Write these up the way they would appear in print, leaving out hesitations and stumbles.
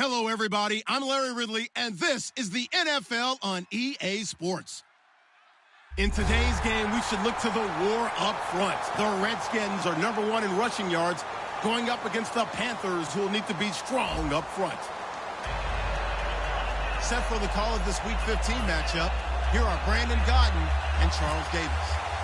Hello, everybody. I'm Larry Ridley, and this is the NFL on EA Sports. In today's game, we should look to the war up front. The Redskins are number 1 in rushing yards, going up against the Panthers, who will need to be strong up front. Set for the call of this Week 15 matchup, here are Brandon Godden and Charles Davis.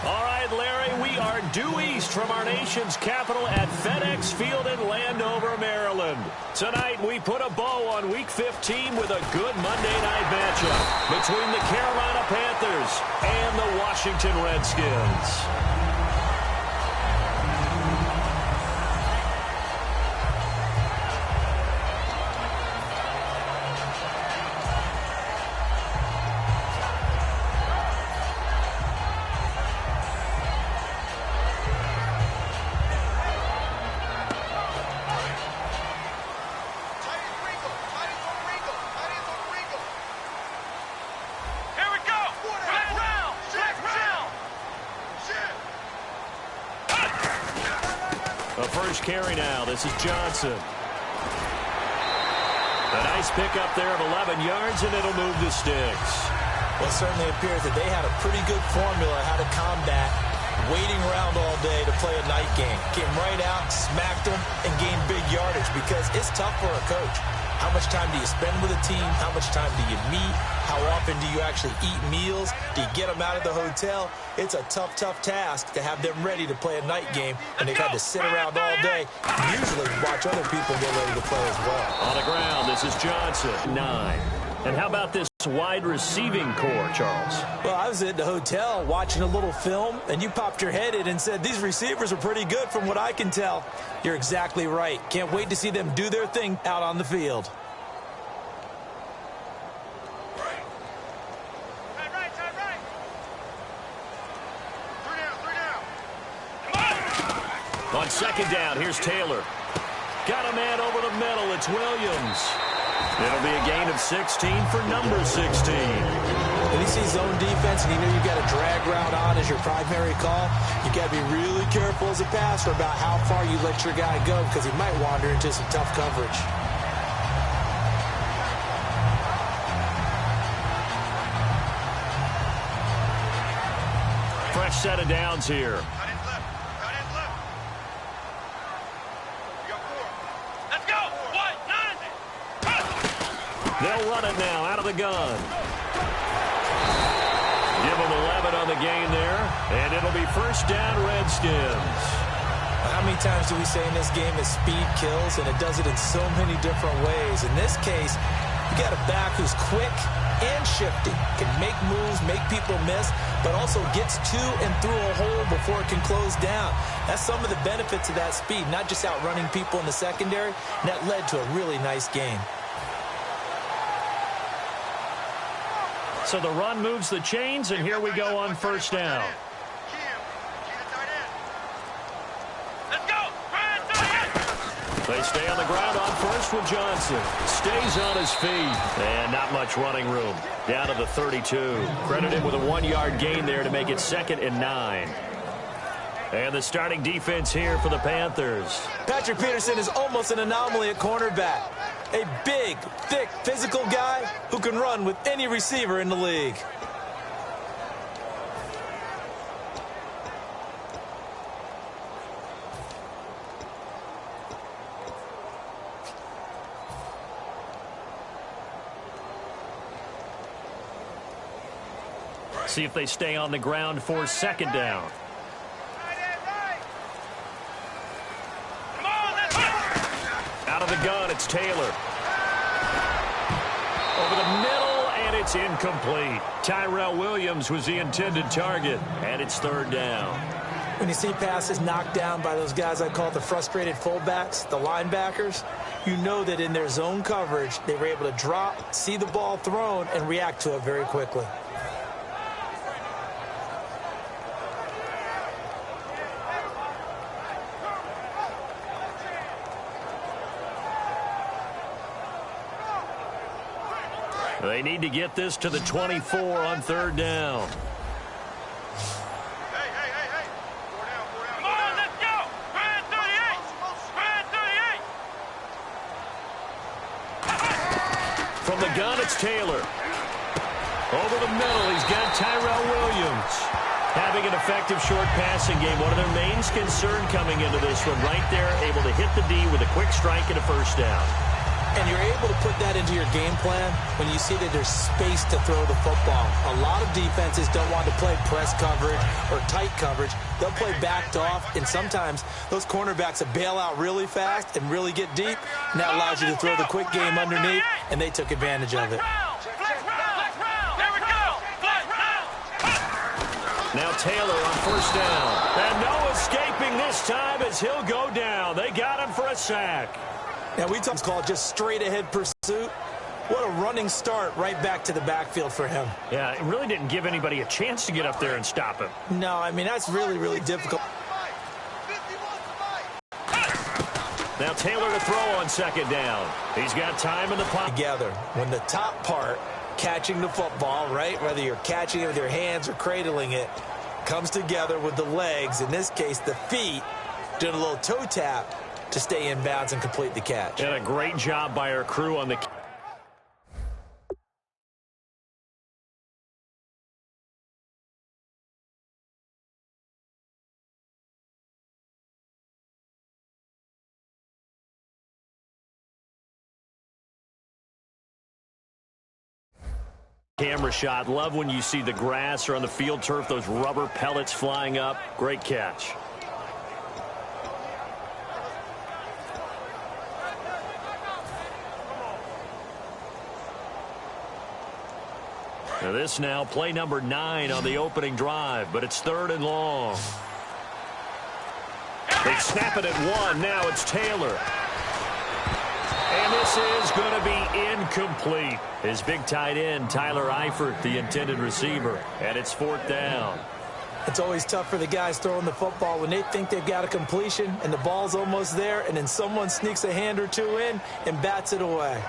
All right, Larry, we are due east from our nation's capital at FedEx Field in Landover, Maryland. Tonight, we put a bow on Week 15 with a good Monday night matchup between the Carolina Panthers and the Washington Redskins. First carry now. This is Johnson. A nice pickup there of 11 yards, and it'll move the sticks. Well, it certainly appears that they had a pretty good formula how to combat waiting around all day to play a night game. Came right out, smacked them, and gained big yardage because it's tough for a coach. How much time do you spend with a team? How much time do you meet? How often do you actually eat meals? Do you get them out of the hotel? It's a tough, tough task to have them ready to play a night game, and they've had to sit around all day, usually watch other people get ready to play as well. On the ground, this is Johnson, 9. And how about this wide receiving core, Charles? Well, I was at the hotel watching a little film, and you popped your head in and said, these receivers are pretty good from what I can tell. You're exactly right. Can't wait to see them do their thing out on the field. On second down, here's Taylor. Got a man over the middle. It's Williams. It'll be a gain of 16 for number 16. When you see zone defense and you know you've got a drag route on as your primary call, you've got to be really careful as a passer about how far you let your guy go because he might wander into some tough coverage. Fresh set of downs here. They'll run it now out of the gun. Give them 11 on the gain there, and it'll be first down, Redskins. How many times do we say in this game that speed kills, and it does it in so many different ways? In this case, you got a back who's quick and shifty, can make moves, make people miss, but also gets to and through a hole before it can close down. That's some of the benefits of that speed, not just outrunning people in the secondary, and that led to a really nice game. So the run moves the chains, and here we go on first down. They stay on the ground on first with Johnson. Stays on his feet. And not much running room. Down to the 32. Credited with a 1-yard gain there to make it 2nd and 9. And the starting defense here for the Panthers. Patrick Peterson is almost an anomaly at cornerback. A big, thick, physical guy who can run with any receiver in the league. See if they stay on the ground for second down. Out of the gun, it's Taylor. Over the middle, and it's incomplete. Tyrell Williams was the intended target, and it's third down. When you see passes knocked down by those guys I call the frustrated fullbacks, the linebackers, you know that in their zone coverage, they were able to drop, see the ball thrown, and react to it very quickly. They need to get this to the 24 on third down. Hey. Come on, let's go. Brand 38. From the gun, it's Taylor. Over the middle, he's got Tyrell Williams. Having an effective short passing game, one of their main concern coming into this one. Right there, able to hit the D with a quick strike and a first down. And you're able to put that into your game plan when you see that there's space to throw the football. A lot of defenses don't want to play press coverage or tight coverage. They'll play backed off, and sometimes those cornerbacks will bail out really fast and really get deep, and that allows you to throw the quick game underneath, and they took advantage of it. Now Taylor on first down. And no escaping this time as he'll go down. They got him for a sack. Now, we talk called just straight-ahead pursuit. What a running start right back to the backfield for him. Yeah, it really didn't give anybody a chance to get up there and stop him. No, I mean, that's really, really difficult. Now Taylor to throw on second down. He's got time in the pocket. Together, when the top part, catching the football, right, whether you're catching it with your hands or cradling it, comes together with the legs, in this case the feet, doing a little toe tap to stay in bounds and complete the catch. And a great job by our crew on the... Camera shot. Love when you see the grass or on the field turf, those rubber pellets flying up. Great catch. Now this now, play number 9 on the opening drive, but it's 3rd and long. They snap it at 1. Now it's Taylor. And this is going to be incomplete. His big tight end, Tyler Eifert, the intended receiver. And it's 4th down. It's always tough for the guys throwing the football when they think they've got a completion and the ball's almost there, and then someone sneaks a hand or two in and bats it away.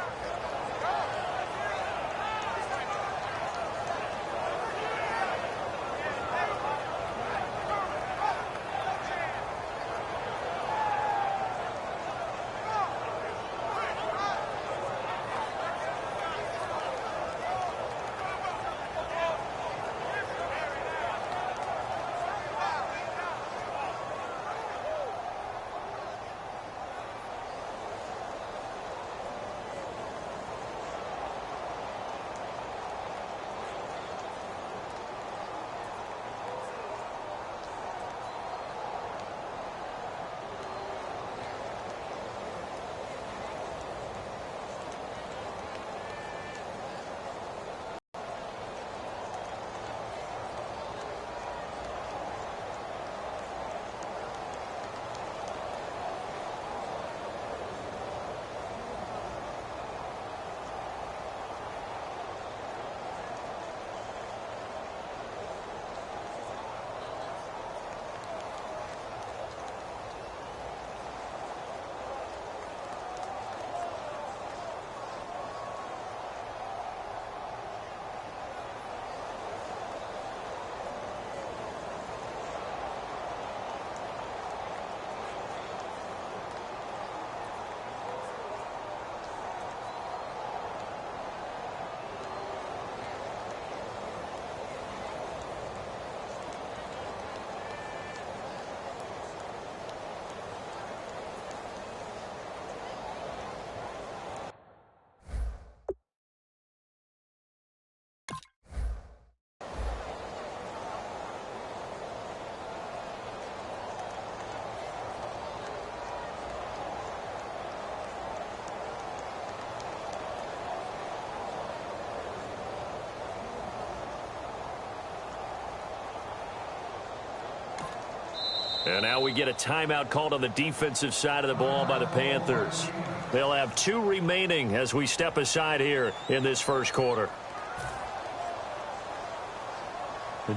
And now we get a timeout called on the defensive side of the ball by the Panthers. They'll have 2 remaining as we step aside here in this first quarter.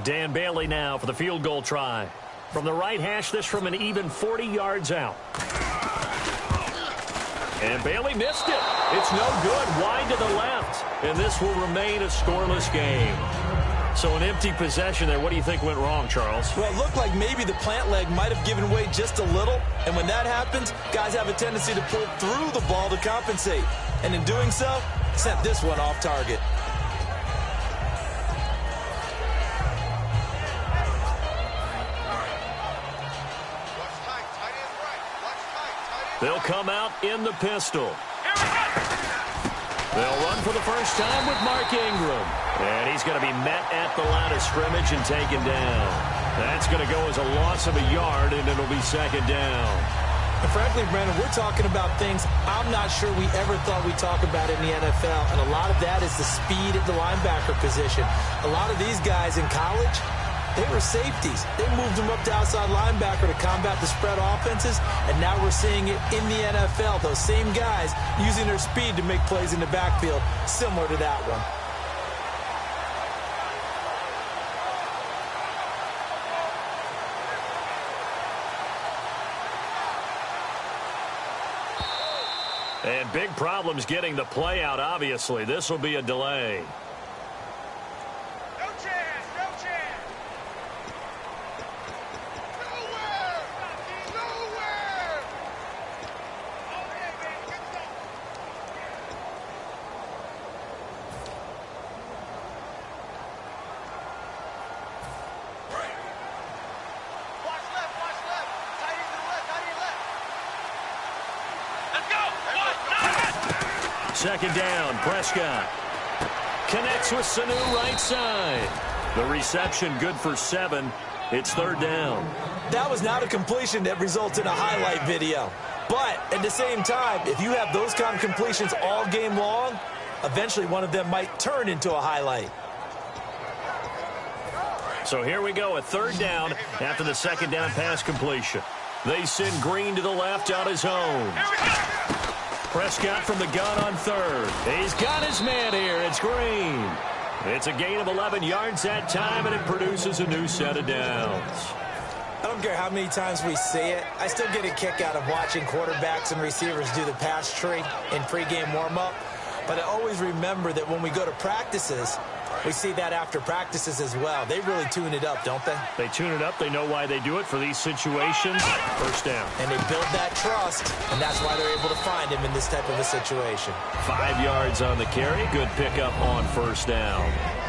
Dan Bailey now for the field goal try. From the right hash, this from an even 40 yards out. And Bailey missed it. It's no good. Wide to the left. And this will remain a scoreless game. So an empty possession there. What do you think went wrong, Charles? Well, it looked like maybe the plant leg might have given way just a little. And when that happens, guys have a tendency to pull through the ball to compensate. And in doing so, sent this one off target. They'll come out in the pistol. They'll run for the first time with Mark Ingram. And he's going to be met at the line of scrimmage and taken down. That's going to go as a loss of a yard, and it'll be second down. And frankly, Brandon, we're talking about things I'm not sure we ever thought we'd talk about in the NFL. And a lot of that is the speed at the linebacker position. A lot of these guys in college, they were safeties. They moved them up to outside linebacker to combat the spread offenses, and now we're seeing it in the NFL. Those same guys using their speed to make plays in the backfield, similar to that one. And big problems getting the play out, obviously. This will be a delay. Second down, Prescott. Connects with Sanu right side. The reception good for 7. It's third down. That was not a completion that results in a highlight video. But at the same time, if you have those kind of completions all game long, eventually one of them might turn into a highlight. So here we go, a third down after the second down pass completion. They send Green to the left on his own. Prescott from the gun on third. He's got his man here. It's Green. It's a gain of 11 yards that time, and it produces a new set of downs. I don't care how many times we see it. I still get a kick out of watching quarterbacks and receivers do the pass tree in pregame warm-up. But I always remember that when we go to practices, we see that after practices as well. They really tune it up, don't they? They tune it up. They know why they do it for these situations. First down. And they build that trust, and that's why they're able to find him in this type of a situation. 5 yards on the carry. Good pickup on first down.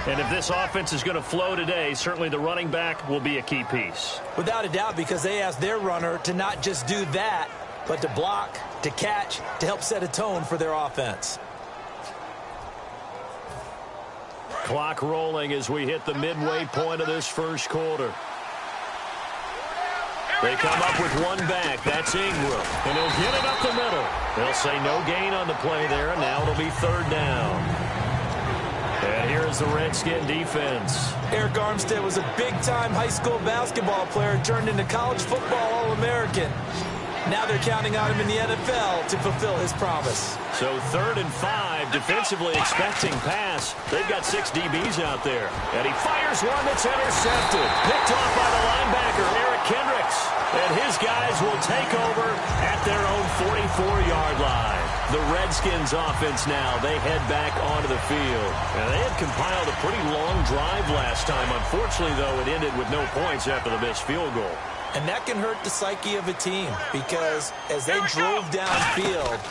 And if this offense is going to flow today, certainly the running back will be a key piece. Without a doubt, because they ask their runner to not just do that, but to block, to catch, to help set a tone for their offense. Clock rolling as we hit the midway point of this first quarter. They come up with one back. That's Ingram. And he'll get it up the middle. They'll say no gain on the play there, and now it'll be third down. And here's the Redskin defense. Eric Armstead was a big-time high school basketball player turned into college football All-American. Now they're counting on him in the NFL to fulfill his promise. So 3rd and 5, defensively expecting pass. They've got 6 DBs out there. And he fires one that's intercepted. Picked off by the linebacker, Eric Kendricks. And his guys will take over at their own 44-yard line. The Redskins offense now, they head back onto the field. And they had compiled a pretty long drive last time. Unfortunately, though, it ended with no points after the missed field goal. And that can hurt the psyche of a team because as they drove downfield,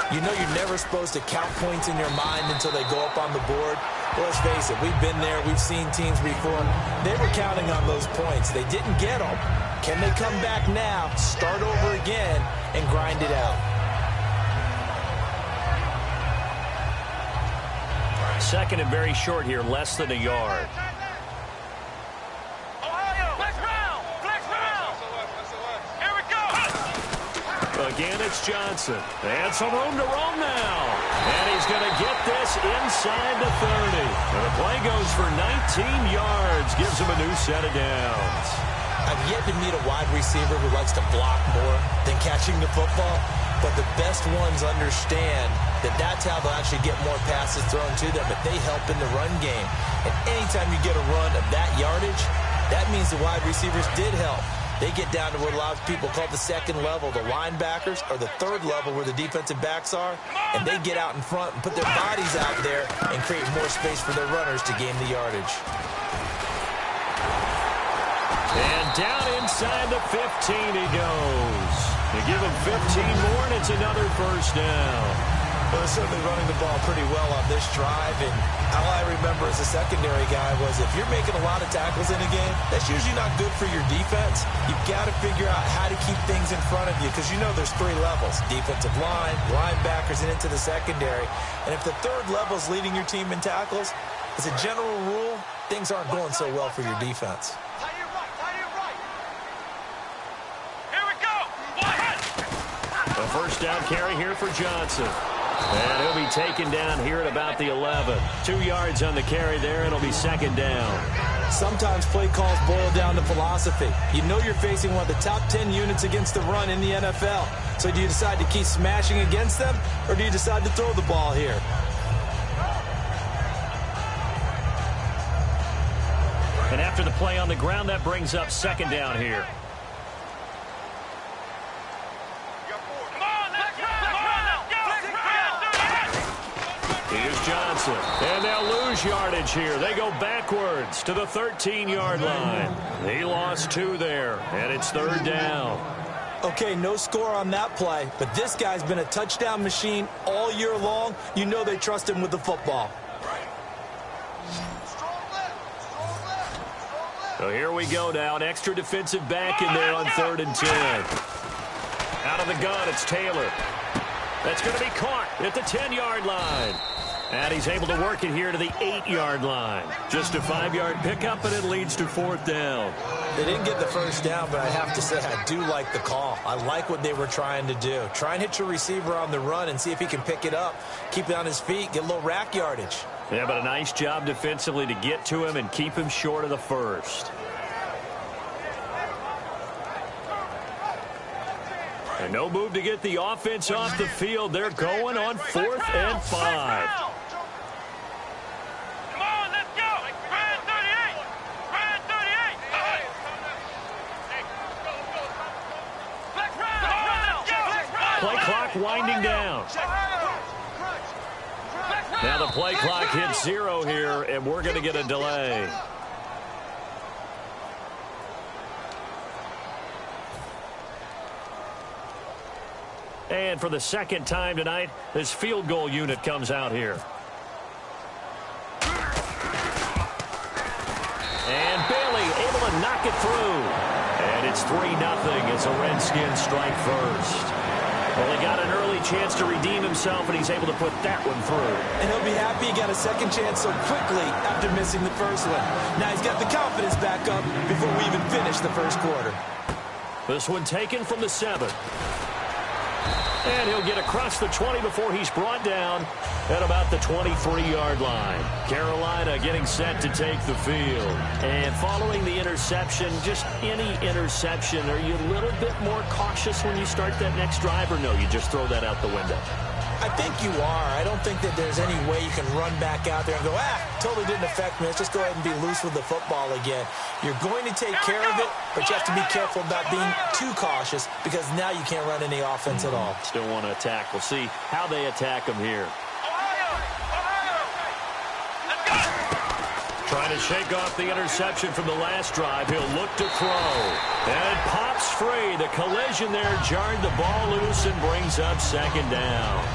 you know you're never supposed to count points in your mind until they go up on the board. Well, let's face it, we've been there. We've seen teams before. They were counting on those points. They didn't get them. Can they come back now, start over again, and grind it out? Second and very short here, less than a yard. Again, it's Johnson. And some room to roam now. And he's going to get this inside the 30. And the play goes for 19 yards. Gives him a new set of downs. I've yet to meet a wide receiver who likes to block more than catching the football. But the best ones understand that that's how they'll actually get more passes thrown to them if they help in the run game. And anytime you get a run of that yardage, that means the wide receivers did help. They get down to what a lot of people call the second level, the linebackers, or the third level where the defensive backs are, and they get out in front and put their bodies out there and create more space for their runners to gain the yardage. And down inside the 15 he goes. They give him 15 more, and it's another first down. Well, they're certainly running the ball pretty well on this drive, and all I remember as a secondary guy was if you're making a lot of tackles in a game, that's usually not good for your defense. You've got to figure out how to keep things in front of you because you know there's 3 levels, defensive line, linebackers, and into the secondary. And if the third level is leading your team in tackles, as a general rule, things aren't going so well for your defense. Here we go. A first down carry here for Johnson. And he'll be taken down here at about the 11. 2 yards on the carry there, and it'll be second down. Sometimes play calls boil down to philosophy. You know you're facing one of the top 10 units against the run in the NFL. So do you decide to keep smashing against them, or do you decide to throw the ball here? And after the play on the ground, that brings up second down here. Here's Johnson. And they'll lose yardage here. They go backwards to the 13-yard line. He lost 2 there, and it's third down. Okay, no score on that play, but this guy's been a touchdown machine all year long. You know they trust him with the football. So here we go now. An extra defensive back in there on 3rd and 10. Out of the gun, it's Taylor. That's going to be caught at the 10-yard line. And he's able to work it here to the 8-yard line. Just a 5-yard pickup, and it leads to 4th down. They didn't get the first down, but I have to say I do like the call. I like what they were trying to do. Try and hit your receiver on the run and see if he can pick it up, keep it on his feet, get a little rack yardage. Yeah, but a nice job defensively to get to him and keep him short of the first. And no move to get the offense off the field. They're going on 4th and 5. Come on, let's go. Brand 38. Brand 38. Play clock winding down. Now the play clock hits 0 here, and we're going to get a delay. And for the second time tonight, this field goal unit comes out here. And Bailey able to knock it through. And it's 3-0 as the Redskins strike first. Well, he got an early chance to redeem himself, and he's able to put that one through. And he'll be happy he got a second chance so quickly after missing the first one. Now he's got the confidence back up before we even finish the first quarter. This one taken from the 7. And he'll get across the 20 before he's brought down at about the 23-yard line. Carolina getting set to take the field. And following the interception, just any interception, are you a little bit more cautious when you start that next drive, or no, you just throw that out the window? I think you are. I don't think that there's any way you can run back out there and go, totally didn't affect me. Let's just go ahead and be loose with the football again. You're going to take care of it, but you have to be careful about being too cautious because now you can't run any offense at all. Still want to attack. We'll see how they attack him here. Trying to shake off the interception from the last drive. He'll look to throw. And it pops free. The collision there jarred the ball loose and brings up second down.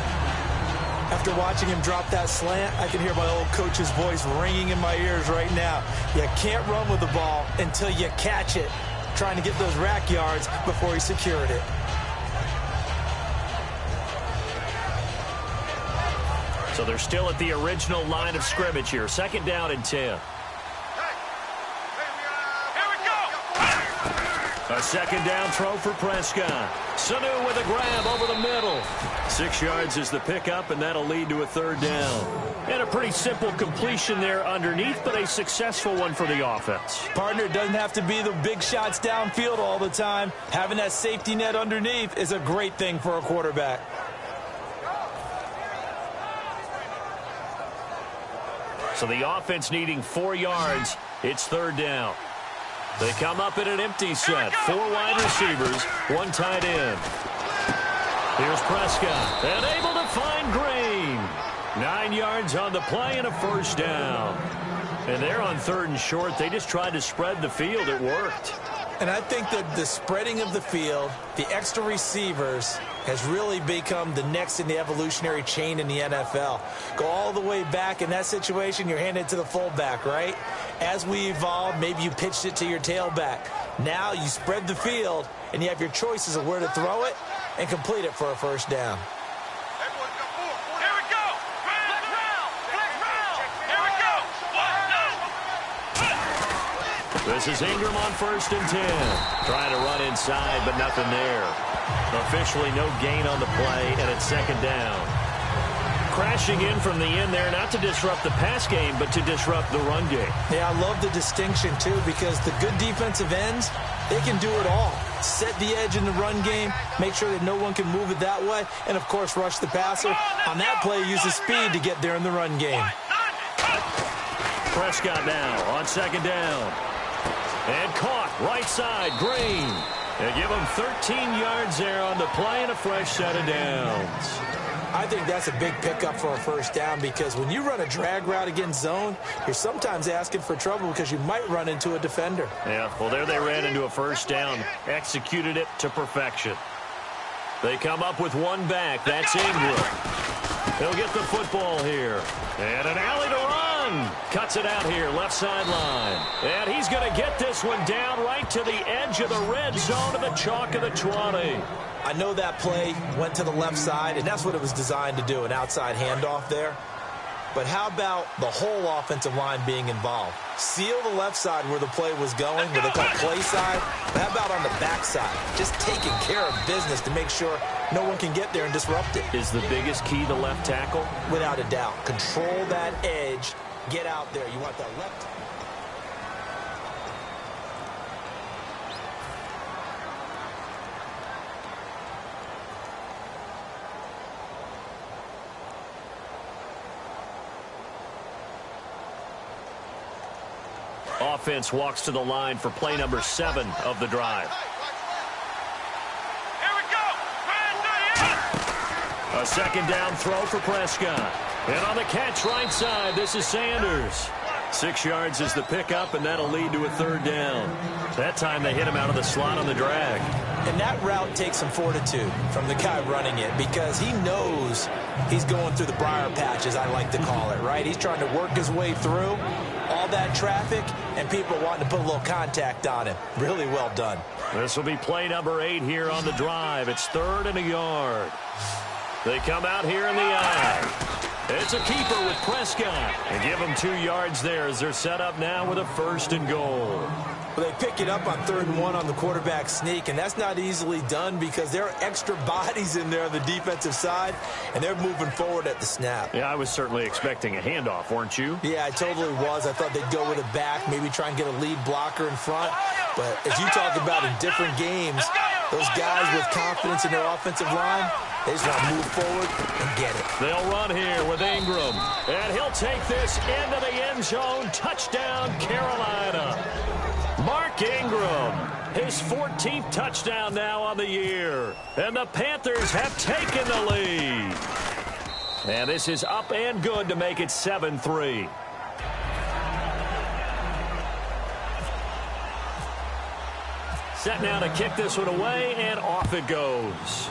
After watching him drop that slant, I can hear my old coach's voice ringing in my ears right now. You can't run with the ball until you catch it. Trying to get those rack yards before he secured it. So they're still at the original line of scrimmage here. Second down and 10. A second down throw for Prescott. Sanu with a grab over the middle. 6 yards is the pickup, and that'll lead to a third down. And a pretty simple completion there underneath, but a successful one for the offense. Partner, it doesn't have to be the big shots downfield all the time. Having that safety net underneath is a great thing for a quarterback. So the offense needing 4 yards. It's third down. They come up in an empty set. 4 wide receivers, 1 tight end. Here's Prescott. And able to find Green. 9 yards on the play and a first down. And they're on 3rd and short. They just tried to spread the field. It worked. And I think that the spreading of the field, the extra receivers, has really become the next in the evolutionary chain in the NFL. Go all the way back in that situation, you're handed to the fullback, right? As we evolve, maybe you pitched it to your tailback. Now you spread the field, and you have your choices of where to throw it and complete it for a first down. Here we go. Flex round. Here we go. 1, 2. This is Ingram on 1st and 10. Trying to run inside, but nothing there. Officially no gain on the play, and it's 2nd down. Crashing in from the end there, not to disrupt the pass game, but to disrupt the run game. Yeah, I love the distinction, too, because the good defensive ends, they can do it all. Set the edge in the run game, make sure that no one can move it that way, and, of course, rush the passer. On that play, use the speed to get there in the run game. Prescott now on 2nd down. And caught right side, Green. They give him 13 yards there on the play and a fresh set of downs. I think that's a big pickup for a first down because when you run a drag route against zone, you're sometimes asking for trouble because you might run into a defender. Yeah, well, there they ran into a first down. Executed it to perfection. They come up with one back. That's Ingram. He'll get the football here. And an alley to run. Cuts it out here, left sideline. And he's going to get this one down right to the edge of the red zone of the chalk of the 20. I know that play went to the left side, and that's what it was designed to do, an outside handoff there. But how about the whole offensive line being involved? Seal the left side where the play was going, where they call play side. But how about on the back side? Just taking care of business to make sure no one can get there and disrupt it. Is the biggest key the left tackle? Without a doubt. Control that edge. Get out there. You want that left. Offense walks to the line for play number 7 of the drive. Here we go. A 2nd down throw for Prescott. And on the catch right side, this is Sanders. 6 yards is the pickup, and that'll lead to a 3rd down. That time they hit him out of the slot on the drag. And that route takes some fortitude from the guy running it because he knows he's going through the briar patch, as I like to call it, right? He's trying to work his way through all that traffic, and people wanting to put a little contact on him. Really well done. This will be play number 8 here on the drive. It's 3rd and a yard. They come out here in the eye. It's a keeper with Prescott. And give them 2 yards there as they're set up now with a 1st and goal. Well, they pick it up on 3rd and 1 on the quarterback sneak, and that's not easily done because there are extra bodies in there on the defensive side, and they're moving forward at the snap. Yeah, I was certainly expecting a handoff, weren't you? Yeah, I totally was. I thought they'd go with it back, maybe try and get a lead blocker in front. But as you talk about in different games, those guys with confidence in their offensive line, they just want to move forward and get it. They'll run here with Ingram. And he'll take this into the end zone. Touchdown, Carolina. Mark Ingram, his 14th touchdown now on the year. And the Panthers have taken the lead. And this is up and good to make it 7-3. Set now to kick this one away, and off it goes.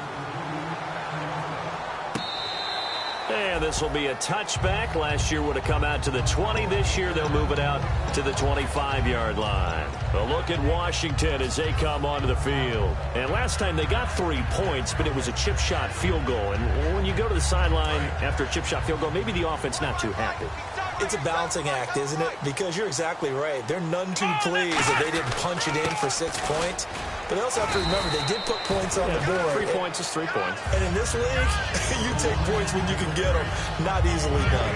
And this will be a touchback. Last year would have come out to the 20. This year they'll move it out to the 25-yard line. A look at Washington as they come onto the field. And last time they got 3 points, but it was a chip shot field goal. And when you go to the sideline after a chip shot field goal, maybe the offense not too happy. It's a balancing act, isn't it? Because you're exactly right. They're none too pleased that they didn't punch it in for 6 points. But they also have to remember they did put points on the board. 3 points is 3 points. And in this league, you take points when you can get them. Not easily done.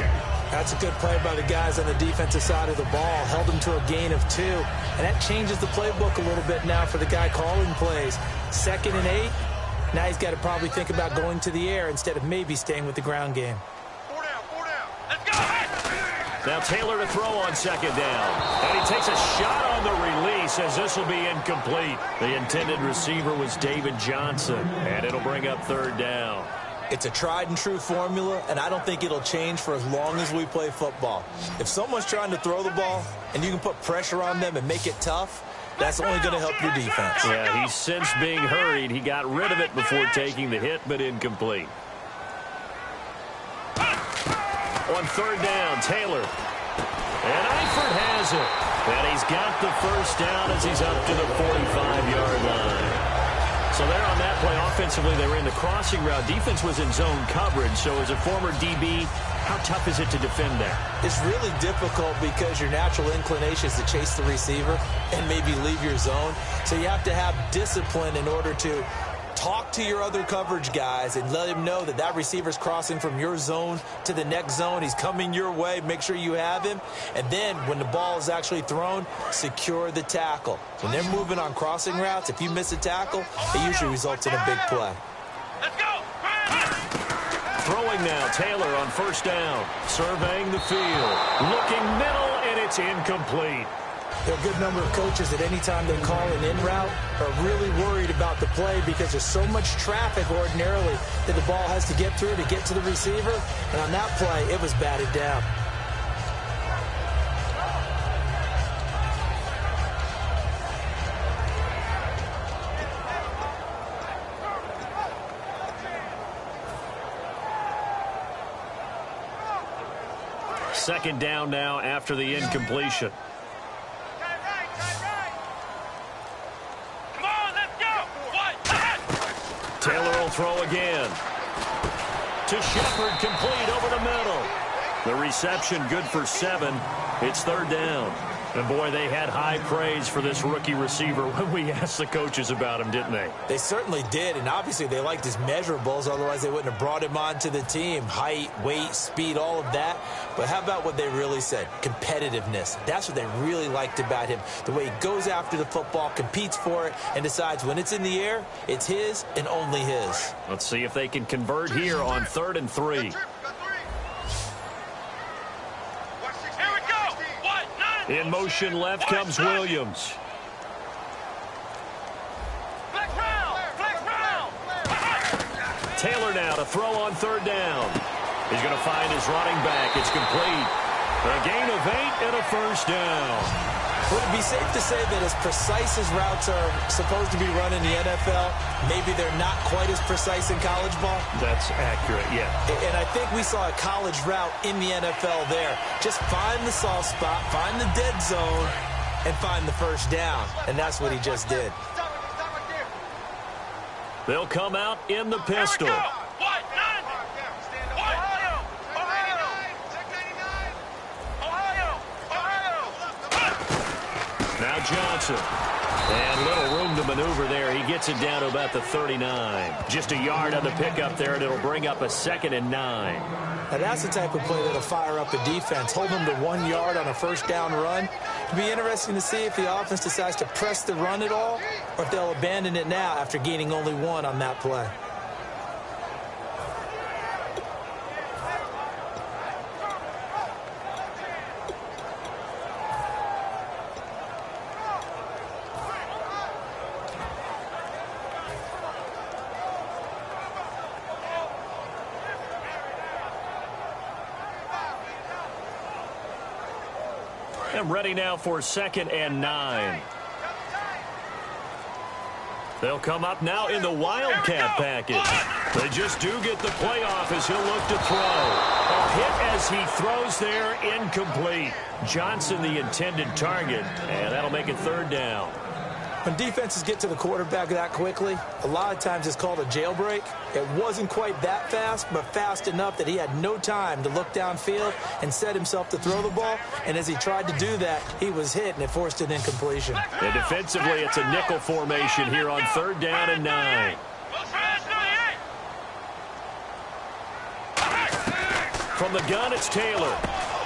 That's a good play by the guys on the defensive side of the ball. Held them to a gain of 2. And that changes the playbook a little bit now for the guy calling plays. 2nd and 8. Now he's got to probably think about going to the air instead of maybe staying with the ground game. 4 down. Let's go. Now Taylor to throw on 2nd down. And he takes a shot on the release as this will be incomplete. The intended receiver was David Johnson. And it'll bring up 3rd down. It's a tried-and-true formula, and I don't think it'll change for as long as we play football. If someone's trying to throw the ball and you can put pressure on them and make it tough, That's only going to help your defense. Yeah, he's since being hurried. He got rid of it before taking the hit, but incomplete. On third down, Taylor. And Eifert has it. And he's got the first down as he's up to the 45-yard line. So there on that play, offensively, they were in the crossing route. Defense was in zone coverage. So as a former DB, how tough is it to defend that? It's really difficult because your natural inclination is to chase the receiver and maybe leave your zone. So you have to have discipline in order to talk to your other coverage guys and let him know that that receiver's crossing from your zone to the next zone. He's coming your way. Make sure you have him. And then when the ball is actually thrown, secure the tackle. When they're moving on crossing routes, if you miss a tackle, it usually results in a big play. Let's go. Throwing now, Taylor on first down. Surveying the field. Looking middle, and it's incomplete. There are a good number of coaches that any time they call an in route are really worried about the play because there's so much traffic ordinarily that the ball has to get through to get to the receiver. And on that play, it was batted down. Second down now after the incompletion. Come on, let's go. What? Taylor will throw again. To Shepard, complete over the middle. The reception good for 7. It's third down. And, boy, they had high praise for this rookie receiver when we asked the coaches about him, didn't they? They certainly did, and obviously they liked his measurables. Otherwise, they wouldn't have brought him onto the team. Height, weight, speed, all of that. But how about what they really said? Competitiveness. That's what they really liked about him. The way he goes after the football, competes for it, and decides when it's in the air, it's his and only his. Let's see if they can convert here on 3rd and 3. In motion left comes Williams. Taylor now to throw on 3rd down. He's going to find his running back. It's complete. A gain of 8 and a first down. Would it be safe to say that as precise as routes are supposed to be run in the NFL, maybe they're not quite as precise in college ball? That's accurate, yeah. And I think we saw a college route in the NFL there. Just find the soft spot, find the dead zone, and find the first down. And that's what he just did. They'll come out in the pistol. Now Johnson. And little room to maneuver there. He gets it down to about the 39. Just a yard on the pickup there, and it'll bring up a 2nd and 9. Now that's the type of play that'll fire up a defense. Hold them to 1 yard on a first down run. It'll be interesting to see if the offense decides to press the run at all, or if they'll abandon it now after gaining only 1 on that play. And ready now for 2nd and 9. They'll come up now in the Wildcat package. They just do get the play off as he'll look to throw. A hit as he throws there, incomplete. Johnson the intended target, and that'll make it 3rd down. When defenses get to the quarterback that quickly, a lot of times it's called a jailbreak. It wasn't quite that fast, but fast enough that he had no time to look downfield and set himself to throw the ball. And as he tried to do that, he was hit, and it forced an incompletion. And defensively, it's a nickel formation here on 3rd down and 9. From the gun, it's Taylor.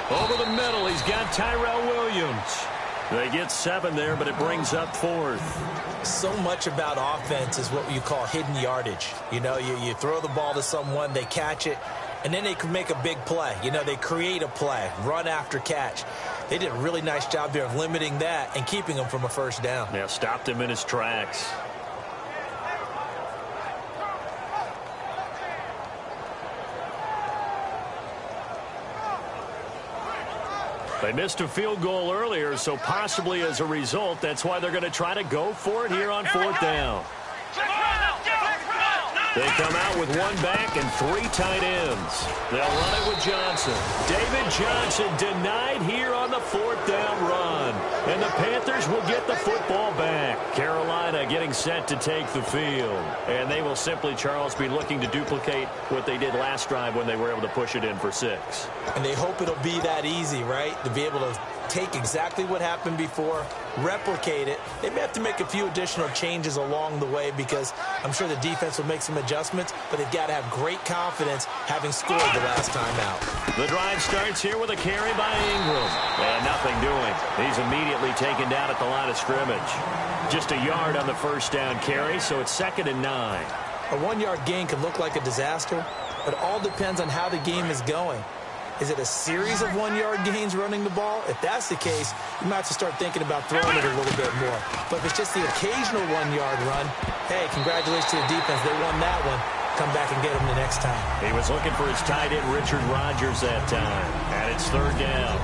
Over the middle, he's got Tyrell Williams. They get 7 there, but it brings up 4th. So much about offense is what you call hidden yardage. You know, you throw the ball to someone, they catch it, and then they can make a big play. You know, they create a play, run after catch. They did a really nice job there of limiting that and keeping him from a first down. Yeah, stopped him in his tracks. They missed a field goal earlier, so possibly as a result, that's why they're going to try to go for it here on 4th down. They come out with one back and 3 tight ends. They'll run it with Johnson. David Johnson denied here on the 4th down run. And the Panthers will get the football back. Carolina getting set to take the field. And they will simply, Charles, be looking to duplicate what they did last drive when they were able to push it in for 6. And they hope it'll be that easy, right? To be able to take exactly what happened before, replicate it. They may have to make a few additional changes along the way because I'm sure the defense will make some adjustments, but they've got to have great confidence having scored the last time out. The drive starts here with a carry by Ingram. And nothing doing. He's immediately taken down at the line of scrimmage. Just a yard on the 1st down carry, so it's 2nd and 9. A 1-yard gain can look like a disaster, but it all depends on how the game is going. Is it a series of 1-yard gains running the ball? If that's the case, you might have to start thinking about throwing it a little bit more. But if it's just the occasional 1-yard run, hey, congratulations to the defense. They won that one. Come back and get them the next time. He was looking for his tight end, Richard Rodgers, that time. And it's 3rd down.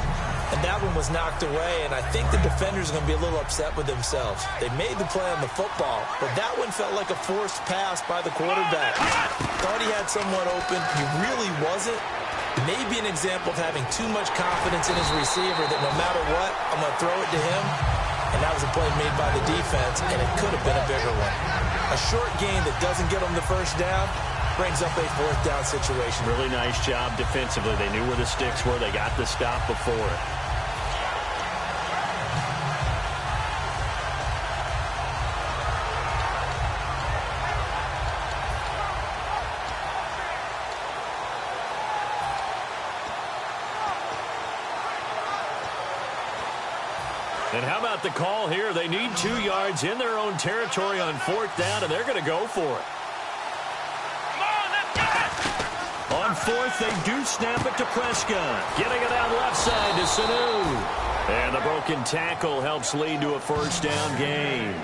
And that one was knocked away, and I think the defenders are going to be a little upset with themselves. They made the play on the football, but that one felt like a forced pass by the quarterback. Thought he had someone open. He really wasn't. Maybe an example of having too much confidence in his receiver that no matter what, I'm going to throw it to him. And that was a play made by the defense, and it could have been a bigger one. A short gain that doesn't get them the 1st down brings up a 4th down situation. Really nice job defensively. They knew where the sticks were. They got the stop before it. And how about the call here? They need 2 yards in their own territory on 4th down, and they're going to go for it. On 4th, they do snap it to Prescott. Getting it out left side to Sanu. And the broken tackle helps lead to a 1st down gain.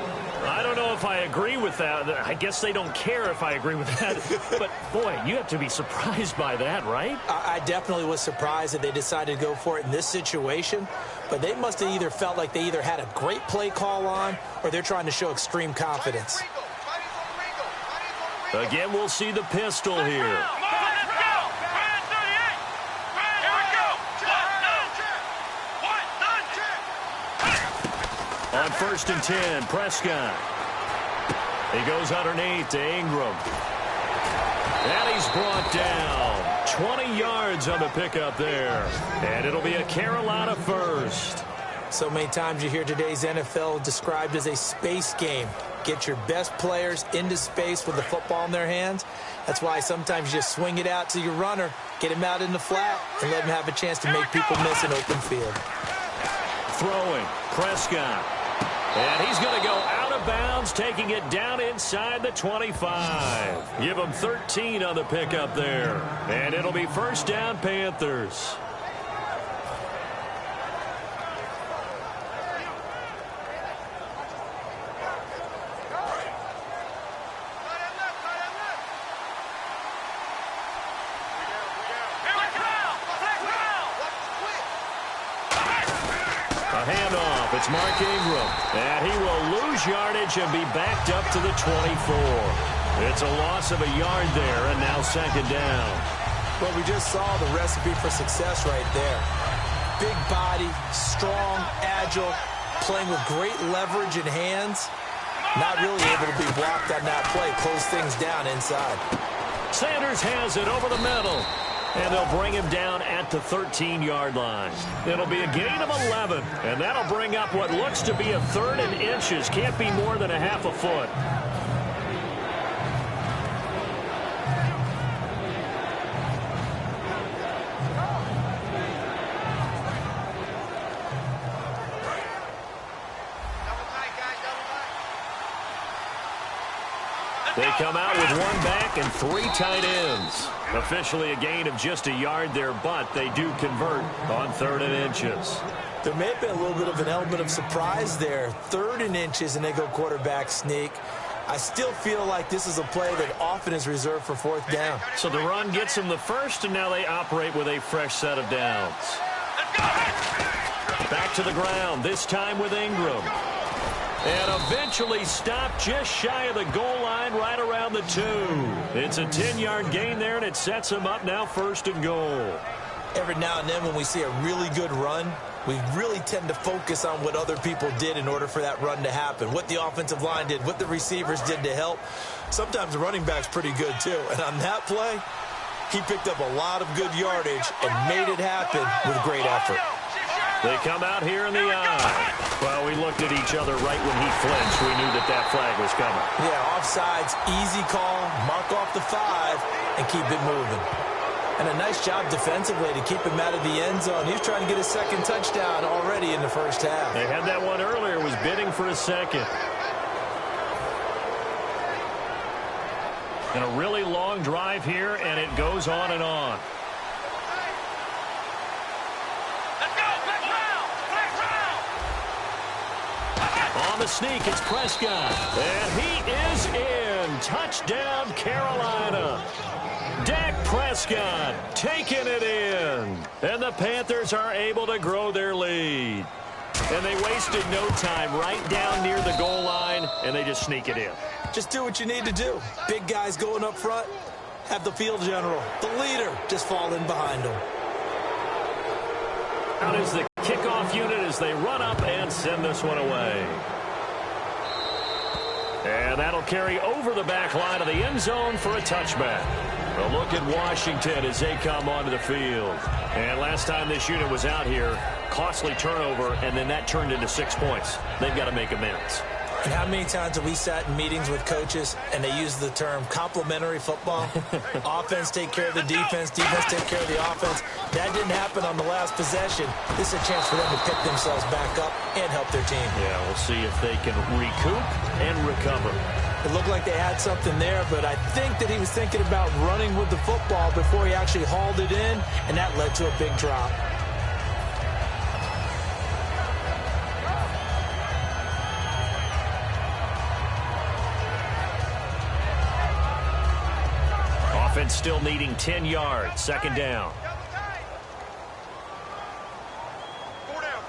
I don't know if I agree with that. I guess they don't care if I agree with that. But, boy, you have to be surprised by that, right? I definitely was surprised that they decided to go for it in this situation. But they must have either felt like they either had a great play call on or they're trying to show extreme confidence. Again, we'll see the pistol here. On 1st and 10, Prescott. He goes underneath to Ingram. And he's brought down. 20 yards on the pickup there. And it'll be a Carolina 1st. So many times you hear today's NFL described as a space game. Get your best players into space with the football in their hands. That's why sometimes you just swing it out to your runner, get him out in the flat, and let him have a chance to make people miss an open field. Throwing, Prescott. And he's going to go out of bounds, taking it down inside the 25. Give him 13 on the pickup there. And it'll be 1st down, Panthers. A handoff. It's Mark Ingram. And he will lose yardage and be backed up to the 24. It's a loss of a yard there, and now 2nd down. Well, we just saw the recipe for success right there. Big body, strong, agile, playing with great leverage in hands. Not really able to be blocked on that play. Close things down inside. Sanders has it over the middle. And they'll bring him down at the 13-yard line. It'll be a gain of 11. And that'll bring up what looks to be a 3rd and inches. Can't be more than a half a foot. They come out with one back and 3 tight ends. Officially a gain of just a yard there, but they do convert on 3rd and inches. There may have been a little bit of an element of surprise there. 3rd and inches, and they go quarterback sneak. I still feel like this is a play that often is reserved for 4th down. So the run gets them the 1st, and now they operate with a fresh set of downs. Back to the ground, this time with Ingram. And eventually stopped just shy of the goal line right around the 2. It's a 10-yard gain there, and it sets him up now 1st and goal. Every now and then when we see a really good run, we really tend to focus on what other people did in order for that run to happen, what the offensive line did, what the receivers did to help. Sometimes the running back's pretty good, too. And on that play, he picked up a lot of good yardage and made it happen with great effort. They come out here in the eye. Well, we looked at each other right when he flinched. We knew that that flag was coming. Yeah, offsides, easy call, mark off the 5, and keep it moving. And a nice job defensively to keep him out of the end zone. He was trying to get a 2nd touchdown already in the 1st half. They had that one earlier, was bidding for a 2nd. And a really long drive here, and it goes on and on. On the sneak, it's Prescott. And he is in. Touchdown, Carolina. Dak Prescott taking it in. And the Panthers are able to grow their lead. And they wasted no time right down near the goal line, and they just sneak it in. Just do what you need to do. Big guys going up front. Have the field general, the leader, just fall in behind them. Out is the kickoff unit as they run up and send this one away. And that'll carry over the back line of the end zone for a touchback. A look at Washington as they come onto the field. And last time this unit was out here, costly turnover, and then that turned into 6 points. They've got to make amends. And how many times have we sat in meetings with coaches and they use the term complementary football? Offense take care of the defense, defense take care of the offense. That didn't happen on the last possession. This is a chance for them to pick themselves back up and help their team. Yeah, we'll see if they can recoup and recover. It looked like they had something there, but I think that he was thinking about running with the football before he actually hauled it in, and that led to a big drop. Offense still needing 10 yards. 2nd down. 4 down.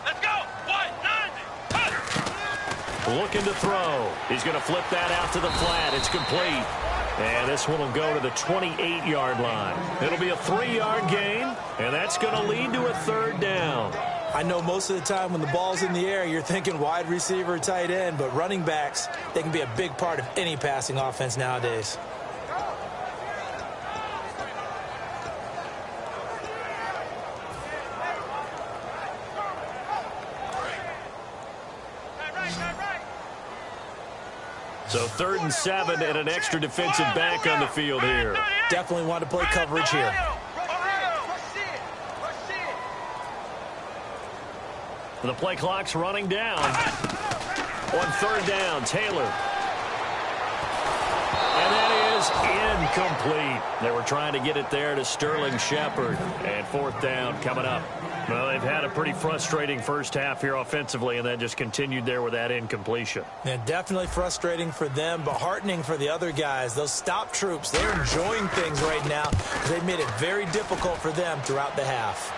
Let's go. 190. Looking to throw. He's going to flip that out to the flat. It's complete. And this one will go to the 28-yard line. It'll be a 3-yard gain, and that's going to lead to a 3rd down. I know most of the time when the ball's in the air, you're thinking wide receiver, tight end, but running backs, they can be a big part of any passing offense nowadays. So 3rd and 7 and an extra defensive back on the field here. Definitely want to play coverage here. The play clock's running down. On 3rd down, Taylor. And that is incomplete. They were trying to get it there to Sterling Shepard. And 4th down coming up. Well, they've had a pretty frustrating first half here offensively, and then just continued there with that incompletion. Yeah, definitely frustrating for them, but heartening for the other guys. Those stop troops, they're enjoying things right now. They've made it very difficult for them throughout the half.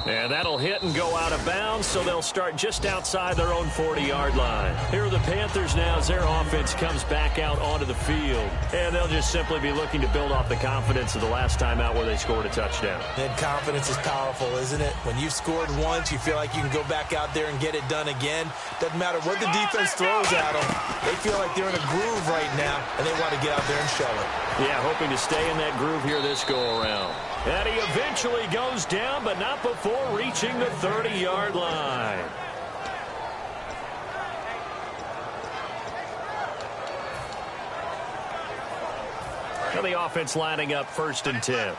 And that'll hit and go out of bounds, so they'll start just outside their own 40-yard line. Here are the Panthers now as their offense comes back out onto the field. And they'll just simply be looking to build off the confidence of the last time out where they scored a touchdown. And confidence is powerful, isn't it? When you've scored once, you feel like you can go back out there and get it done again. Doesn't matter what the defense throws at them. They feel like they're in a groove right now, and they want to get out there and show it. Yeah, hoping to stay in that groove here this go-around. And he eventually goes down, but not before reaching the 30-yard line. And the offense lining up 1st and 10. Here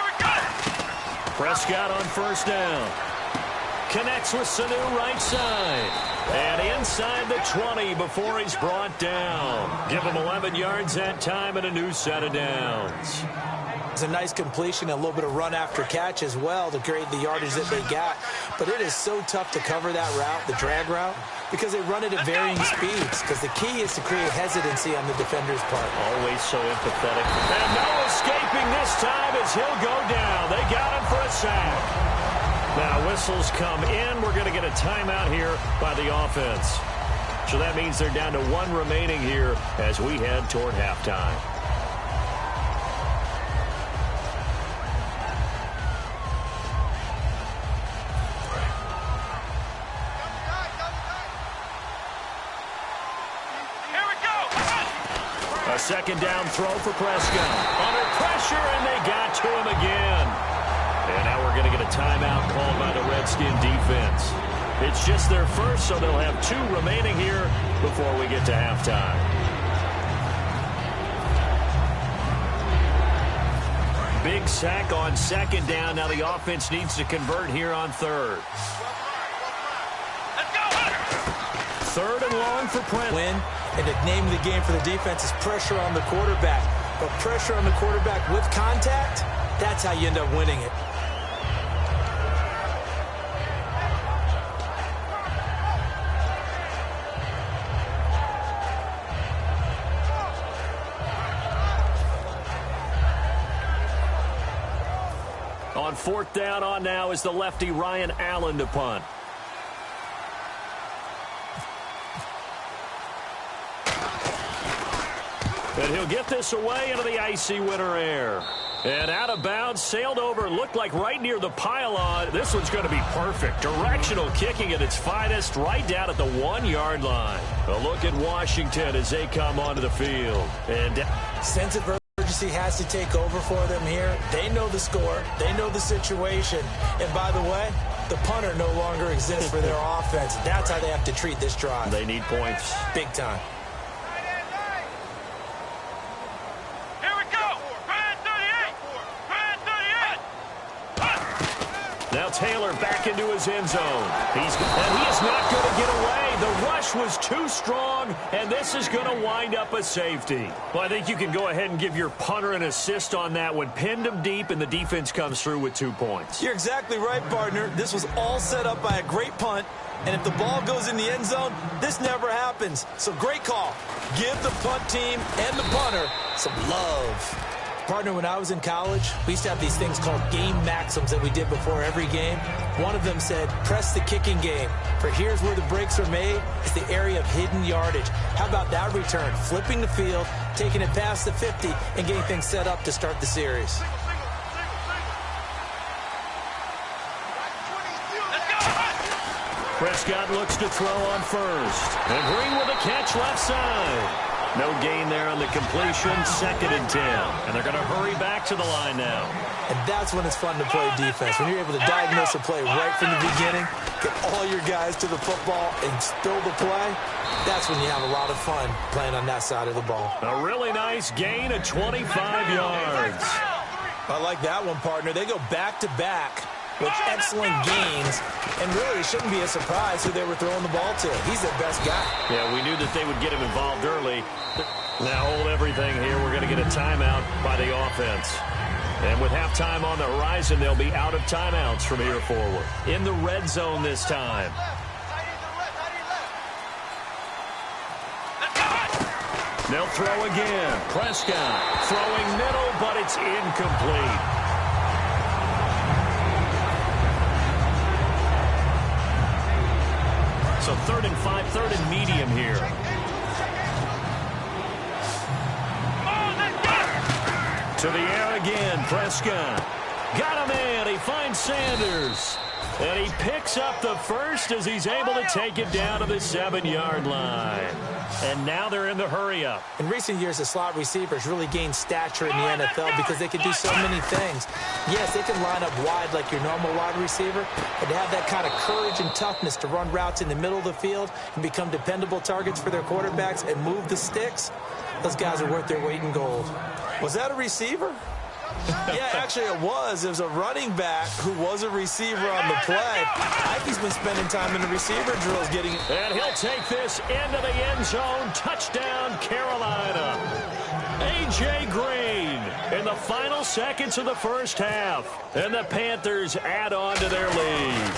we go. Prescott on 1st down. Connects with Sanu right side. And inside the 20 before he's brought down. Give him 11 yards that time and a new set of downs. It's a nice completion, a little bit of run after catch as well to create the yardage that they got. But it is so tough to cover that route, the drag route, because they run it at varying speeds. Because the key is to create hesitancy on the defender's part. Always so empathetic. And no escaping this time as he'll go down. They got him for a sack. Now whistles come in. We're going to get a timeout here by the offense. So that means they're down to 1 remaining here as we head toward halftime. Second down throw for Prescott. Under pressure, and they got to him again. And now we're going to get a timeout called by the Redskin defense. It's just their first, so they'll have 2 remaining here before we get to halftime. Big sack on second down. Now the offense needs to convert here on third. Third and long for Prescott. Win. And the name of the game for the defense is pressure on the quarterback. But pressure on the quarterback with contact, that's how you end up winning it. On fourth down on now is the lefty Ryan Allen to punt. And he'll get this away into the icy winter air. And out of bounds, sailed over, looked like right near the pylon. This one's going to be perfect. Directional kicking at its finest, right down at the 1-yard line. A look at Washington as they come onto the field. And sense of urgency has to take over for them here. They know the score. They know the situation. And by the way, the punter no longer exists for their offense. That's how they have to treat this drive. They need points. Big time. Now Taylor back into his end zone. And he is not going to get away. The rush was too strong, and this is going to wind up a safety. Well, I think you can go ahead and give your punter an assist on that one. Pinned him deep, and the defense comes through with 2 points. You're exactly right, partner. This was all set up by a great punt, and if the ball goes in the end zone, this never happens. So great call. Give the punt team and the punter some love. Partner, when I was in college, we used to have these things called game maxims that we did before every game. One of them said, press the kicking game. For here's where the breaks are made. It's the area of hidden yardage. How about that return? Flipping the field, taking it past the 50, and getting things set up to start the series. Prescott looks to throw on first. And Green with a catch left side. No gain there on the completion, 2nd and 10. And they're going to hurry back to the line now. And that's when it's fun to play defense. When you're able to diagnose a play right from the beginning, get all your guys to the football and spill the play, that's when you have a lot of fun playing on that side of the ball. A really nice gain of 25 yards. I like that one, partner. They go back-to-back with excellent gains, and really it shouldn't be a surprise who they were throwing the ball to. He's their best guy. Yeah, we knew that they would get him involved early. Now hold everything here. We're going to get a timeout by the offense. And with halftime on the horizon, they'll be out of timeouts from here forward. In the red zone this time. They'll throw again. Prescott throwing middle, but it's incomplete. So 3rd and 5, 3rd and medium here. To the air again, Prescott. Got him in. He finds Sanders. And he picks up the first as he's able to take it down to the 7-yard line. And now they're in the hurry-up. In recent years, the slot receivers really gained stature in the NFL because they can do so many things. Yes, they can line up wide like your normal wide receiver, but to have that kind of courage and toughness to run routes in the middle of the field and become dependable targets for their quarterbacks and move the sticks, those guys are worth their weight in gold. Was that a receiver? Yeah, actually it was. It was a running back who was a receiver on the play. Ike's been spending time in the receiver drills getting it. And he'll take this into the end zone. Touchdown, Carolina. A.J. Green in the final seconds of the first half. And the Panthers add on to their lead.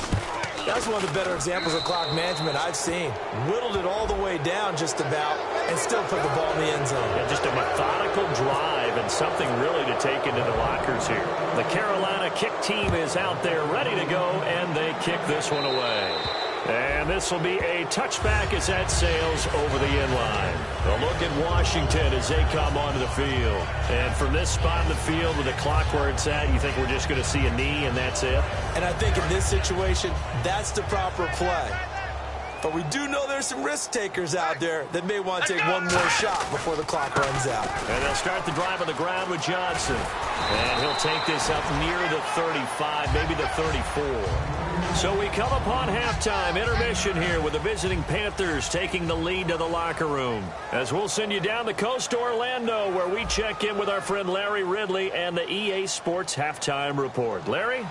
That's one of the better examples of clock management I've seen. Whittled it all the way down just about and still put the ball in the end zone. Yeah, just a methodical drive and something really to take into the lockers here. The Carolina kick team is out there ready to go, and they kick this one away. And this will be a touchback as that sails over the end line. A look at Washington as they come onto the field. And from this spot in the field with the clock where it's at, you think we're just going to see a knee and that's it? And I think in this situation, that's the proper play. But we do know there's some risk takers out there that may want to take one more shot before the clock runs out. And they'll start the drive on the ground with Johnson. And he'll take this up near the 35, maybe the 34. So we come upon halftime intermission here with the visiting Panthers taking the lead to the locker room. As we'll send you down the coast to Orlando, where we check in with our friend Larry Ridley and the EA Sports Halftime Report. Larry?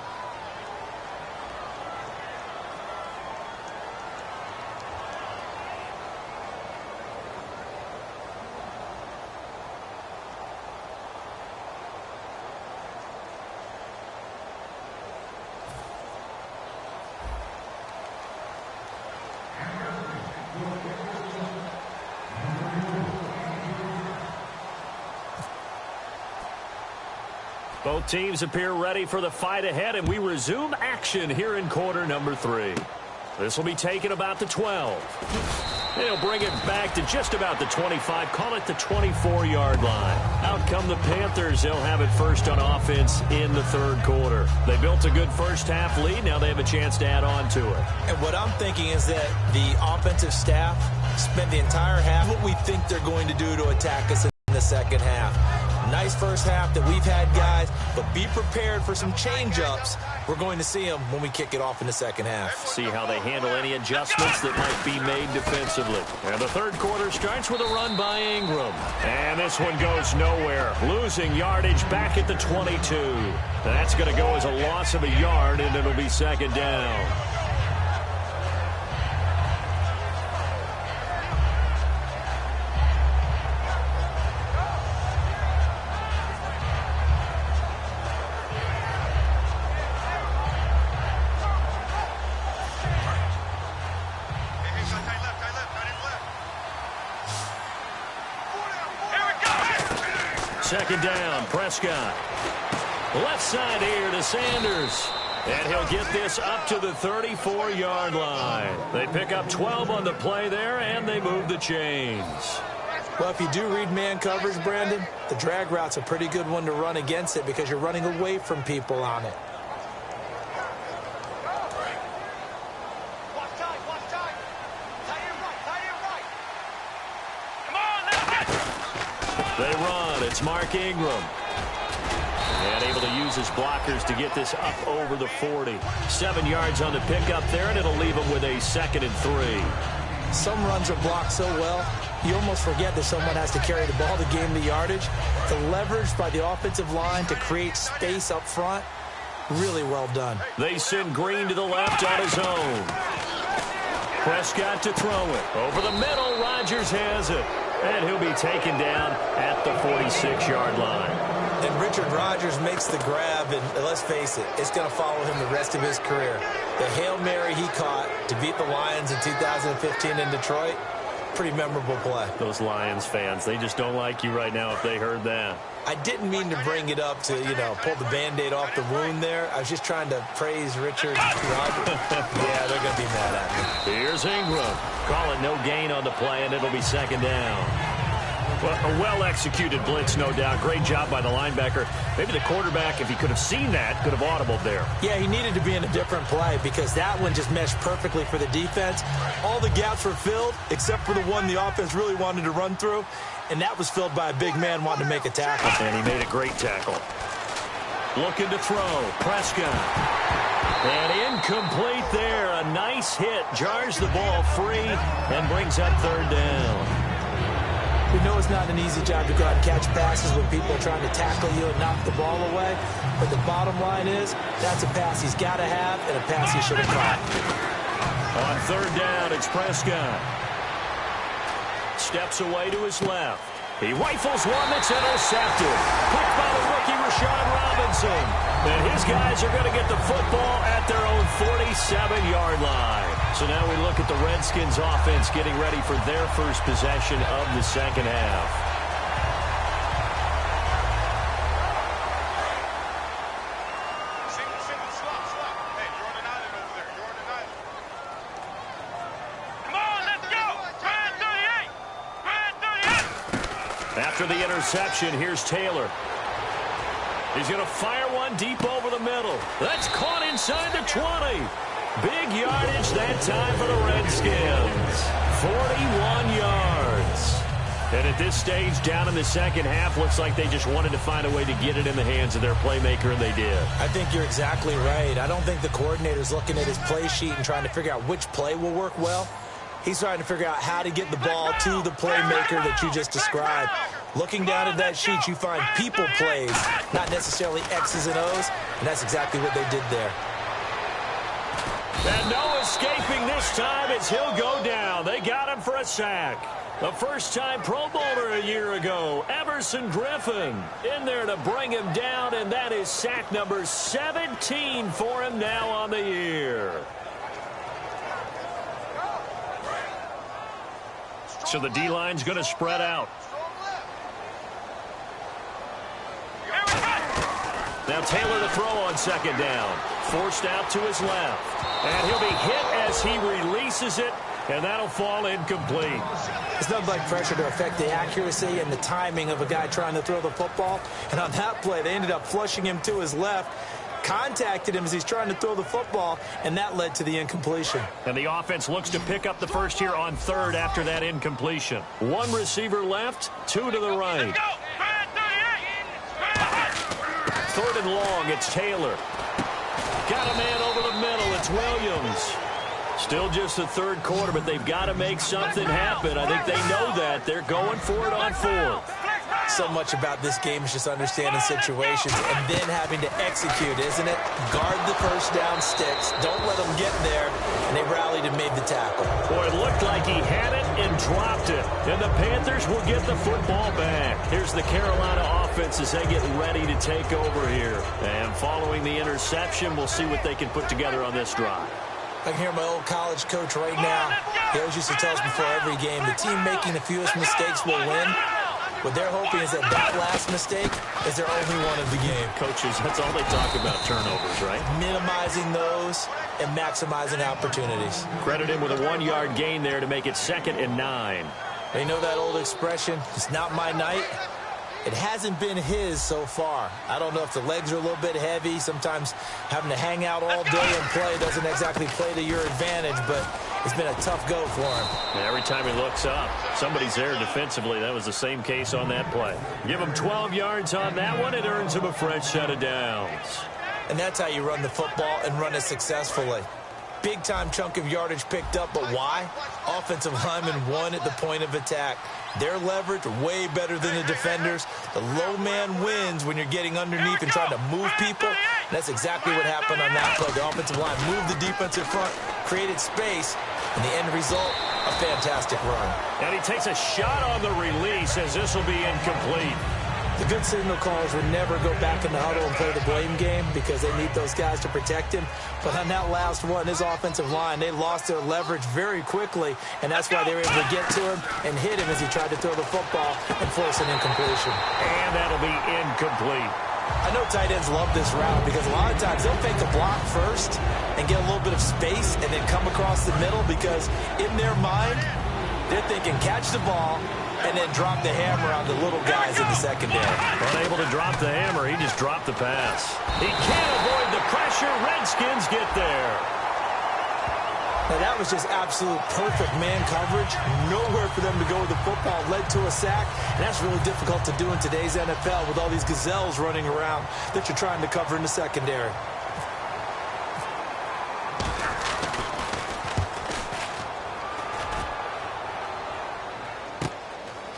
Both teams appear ready for the fight ahead, and we resume action here in quarter number 3. This will be taken about the 12. They'll bring it back to just about the 25, call it the 24-yard line. Out come the Panthers. They'll have it first on offense in the third quarter. They built a good first-half lead. Now they have a chance to add on to it. And what I'm thinking is that the offensive staff spent the entire half what we think they're going to do to attack us in the second half. Nice first half that we've had, guys, but be prepared for some change-ups. We're going to see them when we kick it off in the second half. See how they handle any adjustments that might be made defensively. And the third quarter starts with a run by Ingram. And this one goes nowhere. Losing yardage back at the 22. That's going to go as a loss of a yard, and it'll be second down. Second down, Prescott. Left side here to Sanders. And he'll get this up to the 34-yard line. They pick up 12 on the play there, and they move the chains. Well, if you do read man coverage, Brandon, the drag route's a pretty good one to run against it because you're running away from people on it. They run. It's Mark Ingram. And able to use his blockers to get this up over the 40. 7 yards on the pickup there, and it'll leave him with a 2nd and 3. Some runs are blocked so well, you almost forget that someone has to carry the ball to gain the yardage. The leverage by the offensive line to create space up front, really well done. They send Green to the left on his own. Prescott to throw it. Over the middle, Rodgers has it. And he'll be taken down at the 46-yard line. And Richard Rodgers makes the grab, and let's face it, it's going to follow him the rest of his career. The Hail Mary he caught to beat the Lions in 2015 in Detroit, pretty memorable play. Those Lions fans, they just don't like you right now if they heard that. I didn't mean to bring it up to, pull the Band-Aid off the wound there. I was just trying to praise Richard Rodgers. Yeah, they're going to be mad at me. Here's Ingram. Call it no gain on the play, and it'll be second down. Well, a well-executed blitz, no doubt. Great job by the linebacker. Maybe the quarterback, if he could have seen that, could have audibled there. Yeah, he needed to be in a different play because that one just meshed perfectly for the defense. All the gaps were filled except for the one the offense really wanted to run through, and that was filled by a big man wanting to make a tackle. And he made a great tackle. Looking to throw. Prescott. And incomplete there. A nice hit. Jars the ball free and brings up third down. We know it's not an easy job to go out and catch passes when people are trying to tackle you and knock the ball away. But the bottom line is, that's a pass he's got to have and a pass he should have caught. On third down, it's Prescott. Steps away to his left. He rifles one that's intercepted. Picked by the rookie Rashawn Robinson. And his guys are going to get the football at their own 47-yard line. So now we look at the Redskins offense getting ready for their first possession of the second half. After the interception, here's Taylor. He's going to fire one deep over the middle. That's caught inside the 20. Big yardage that time for the Redskins. 41 yards. And at this stage, down in the second half, looks like they just wanted to find a way to get it in the hands of their playmaker, and they did. I think you're exactly right. I don't think the coordinator's looking at his play sheet and trying to figure out which play will work well. He's trying to figure out how to get the ball to the playmaker that you just described. Looking down at that sheet, you find people plays, not necessarily X's and O's, and that's exactly what they did there. And no escaping this time as he'll go down. They got him for a sack. The first-time Pro Bowler a year ago, Everson Griffin, in there to bring him down, and that is sack number 17 for him now on the year. So the D-line's going to spread out. Now Taylor to throw on second down. Forced out to his left. And he'll be hit as he releases it, and that'll fall incomplete. It's nothing like pressure to affect the accuracy and the timing of a guy trying to throw the football. And on that play, they ended up flushing him to his left, contacted him as he's trying to throw the football, and that led to the incompletion. And the offense looks to pick up the first here on third after that incompletion. One receiver left, two to the right. Third and long, it's Taylor. Got a man over the middle, it's Williams. Still just the third quarter, but they've got to make something happen. I think they know that. They're going for it on fourth. So much about this game is just understanding situations and then having to execute, isn't it? Guard the first down sticks. Don't let them get there. And they rallied and made the tackle. Boy, it looked like he had it and dropped it. And the Panthers will get the football back. Here's the Carolina offense as they get ready to take over here. And following the interception, we'll see what they can put together on this drive. I can hear my old college coach right now. He always used to tell us before every game, the team making the fewest mistakes will win. What they're hoping is that last mistake is their only one of the game. Coaches, that's all they talk about, turnovers, right? Minimizing those and maximizing opportunities. Credit him with a 1-yard gain there to make it 2nd and 9. They know that old expression, it's not my night. It hasn't been his so far. I don't know if the legs are a little bit heavy. Sometimes having to hang out all day and play doesn't exactly play to your advantage, but it's been a tough go for him. And every time he looks up, somebody's there defensively. That was the same case on that play. Give him 12 yards on that one. It earns him a fresh set of downs. And that's how you run the football and run it successfully. Big-time chunk of yardage picked up, but why? Offensive lineman won at the point of attack. Their leverage way better than the defenders. The low man wins when you're getting underneath and trying to move people. And that's exactly what happened on that play. The offensive line moved the defensive front, created space, and the end result, a fantastic run. And he takes a shot on the release as this will be incomplete. The good signal callers would never go back in the huddle and play the blame game because they need those guys to protect him. But on that last one, his offensive line, they lost their leverage very quickly, and that's why they were able to get to him and hit him as he tried to throw the football and force an incompletion. And that'll be incomplete. I know tight ends love this route because a lot of times they'll fake a block first and get a little bit of space and then come across the middle because in their mind, they're thinking catch the ball and then drop the hammer on the little guys in the secondary. Unable to drop the hammer, he just dropped the pass. He can't avoid the pressure. Redskins get there. Now that was just absolute perfect man coverage. Nowhere for them to go with the football. Led to a sack. And that's really difficult to do in today's NFL with all these gazelles running around that you're trying to cover in the secondary.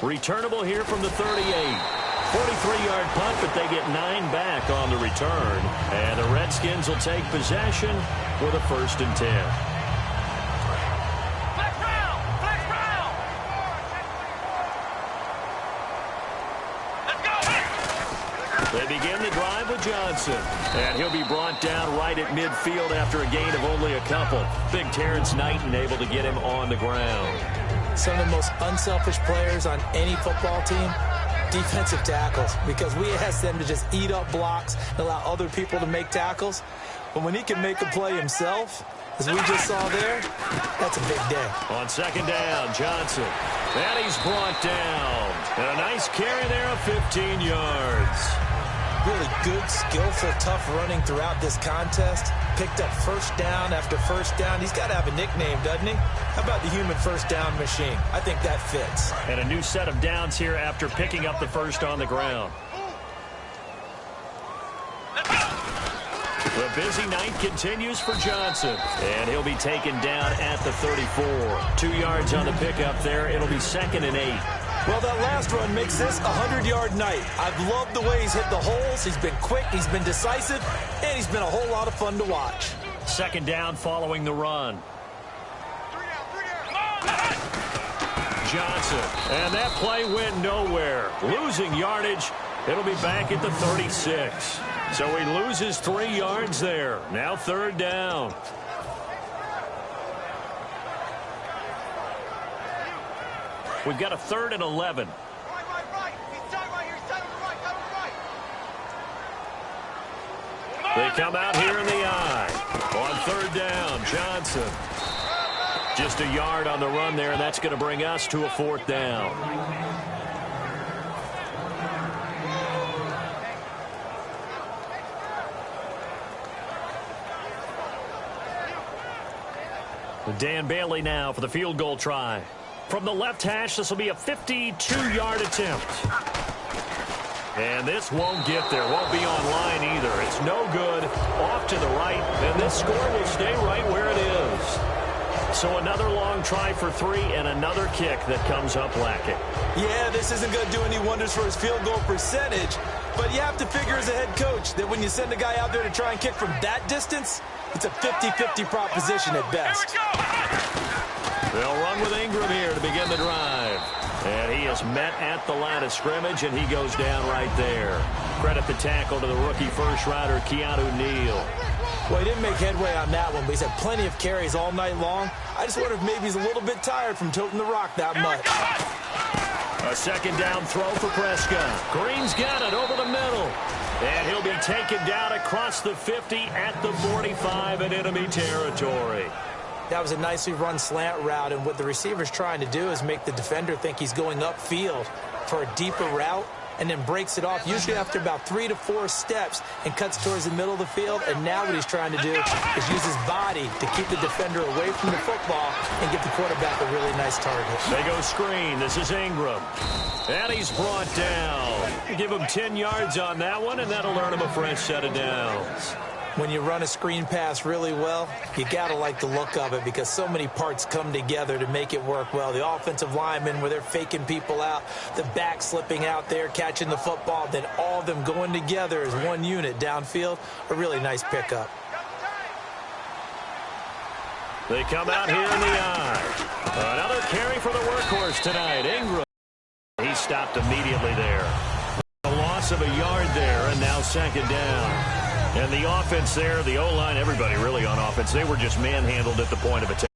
Returnable here from the 38. 43-yard punt, but they get 9 back on the return. And the Redskins will take possession with a 1st and 10. They begin the drive with Johnson. And he'll be brought down right at midfield after a gain of only a couple. Big Terrence Knighton able to get him on the ground. Some of the most unselfish players on any football team, defensive tackles, because we ask them to just eat up blocks and allow other people to make tackles. But when he can make a play himself, as we just saw there, that's a big day. On 2nd down, Johnson. And he's brought down. And a nice carry there of 15 yards. Really good, skillful, tough running throughout this contest. Picked up 1st down after 1st down. He's got to have a nickname, doesn't he? How about the human 1st down machine? I think that fits. And a new set of downs here after picking up the 1st on the ground. The busy night continues for Johnson. And he'll be taken down at the 34. 2 yards on the pickup there. It'll be 2nd and 8. Well, that last run makes this a 100-yard night. I've loved the way he's hit the holes. He's been quick, he's been decisive, and he's been a whole lot of fun to watch. 2nd down following the run. Johnson, and that play went nowhere. Losing yardage. It'll be back at the 36. So he loses 3 yards there. Now 3rd down. We've got a 3rd and 11. They come out here in the eye. On 3rd down, Johnson. Just a yard on the run there, and that's going to bring us to a 4th down. Dan Bailey now for the field goal try. From the left hash, this will be a 52-yard attempt. And this won't get there. Won't be on line either. It's no good. Off to the right. And this score will stay right where it is. So another long try for 3 and another kick that comes up lacking. Yeah, this isn't going to do any wonders for his field goal percentage. But you have to figure as a head coach that when you send a guy out there to try and kick from that distance, it's a 50-50 proposition at best. They'll run with Ingram here to begin the drive. And he is met at the line of scrimmage, and he goes down right there. Credit the tackle to the rookie first-rounder, Keanu Neal. Well, he didn't make headway on that one, but he's had plenty of carries all night long. I just wonder if maybe he's a little bit tired from toting the rock that much. A 2nd down throw for Prescott. Green's got it over the middle. And he'll be taken down across the 50 at the 45 in enemy territory. That was a nicely run slant route, and what the receiver's trying to do is make the defender think he's going upfield for a deeper route, and then breaks it off, usually after about 3 to 4 steps, and cuts towards the middle of the field. And now what he's trying to do is use his body to keep the defender away from the football and give the quarterback a really nice target. They go screen. This is Ingram. And he's brought down. Give him 10 yards on that one, and that'll earn him a fresh set of downs. When you run a screen pass really well, you got to like the look of it because so many parts come together to make it work well. The offensive linemen, where they're faking people out, the back slipping out there, catching the football, then all of them going together as one unit downfield. A really nice pickup. They come out here in the eye. Another carry for the workhorse tonight. Ingram. He stopped immediately there. A loss of a yard there, and now 2nd down. And the offense there, the O-line, everybody really on offense, they were just manhandled at the point of attack.